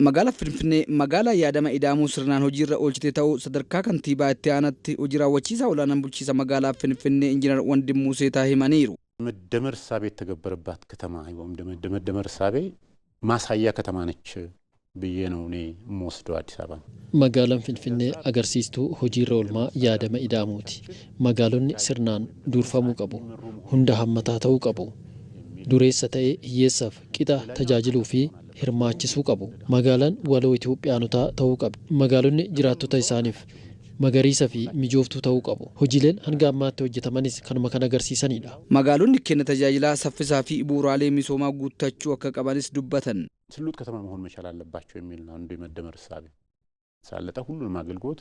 Magaalaa Finfinnee magaalaa yaadama ida'amuu sirnaan hojiirra oolchite ta'uu sadarkaa kantiibaa itti aanatti hojii raawwachiisaa olaanaan bulchiinsa magaalaa Finfinnee Injiinar Wandimuu Seetaa himaniiru. መደመር ሳቤ የተገበረባት ከተማ ወይም መደመር ሳቤ ማሳያ ከተማ ነች ብዬ ነው እኔ የምወስደው አዲስ አበባ። magaalaan Finfinnee agarsiistuu hojiirra oolmaa yaadama ida'amuuti. Magaalonni sirnaan durfamuu qabu. Hunda hammataa ta'uu qabu. Dureessa ta'ee hiyyeessaaf qixa tajaajiluu fi hirmaachisuu qabu. Magaalaan waloo Itoophiyaanotaa ta'uu qabdi. Magaalonni jiraattota isaaniif magariisa fi mijooftuu ta'uu qabu. Hojiileen hanga ammaatti hojjetamanis kanuma kan agarsiisanidha. Magaalonni kenna tajaajilaa saffisaa fi bu'uuraalee misoomaa guuttachuu akka qabanis dubbatan. ስሉጥ ከተማ መሆን መቻል አለባቸው የሚል ነው አንዱ የመደመር ሳቤ። ሳለጠ ሁሉንም አገልግሎት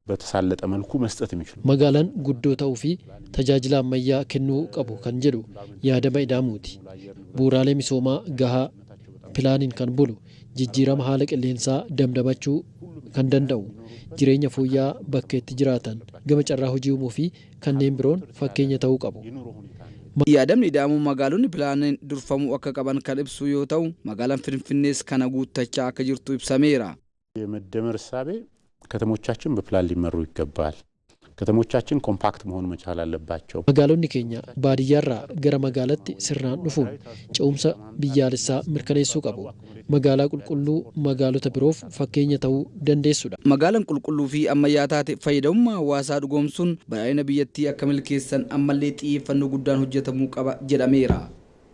በተሳለጠ መልኩ መስጠት የሚችሉ magaalaan guddoo ta'uu fi tajaajila ammayyaa kennuu qabu kan jedhu yaadama ida'amuuti. Bu'uuraalee misoomaa gahaa pilaaniin kan bulu jijjiirama haala qilleensaa damdamachuu kan danda'u jireenya fooyya'aa bakka itti jiraatan gama carraa hojii uumuu fi kanneen biroon fakkeenya ta'uu qabu. Yaadamni ida'amuu magaalonni pilaaniin durfamuu akka qaban kan ibsu yoo ta'u magaalaan Finfinnees kana guuttachaa akka jirtu ibsameera. የመደመር ሳቤ ከተሞቻችን በፕላን ሊመሩ ይገባል። ከተሞቻችን ኮምፓክት መሆን መቻል አለባቸው። magaalonni keenya baadiyyaarraa gara magaalaatti sirnaan dhufuun ce'umsa biyyaalessaa mirkaneessuu qabu. Magaalaa qulqulluu magaalota biroof fakkeenya ta'uu dandeessudha. Magaalaan qulqulluu fi ammayyaa taate fayyadamummaa hawaasaa dhugoomsuun badhaadhina biyyattii akka milkeessan ammallee xiyyeeffannoo guddaan hojjetamuu qaba jedhameera.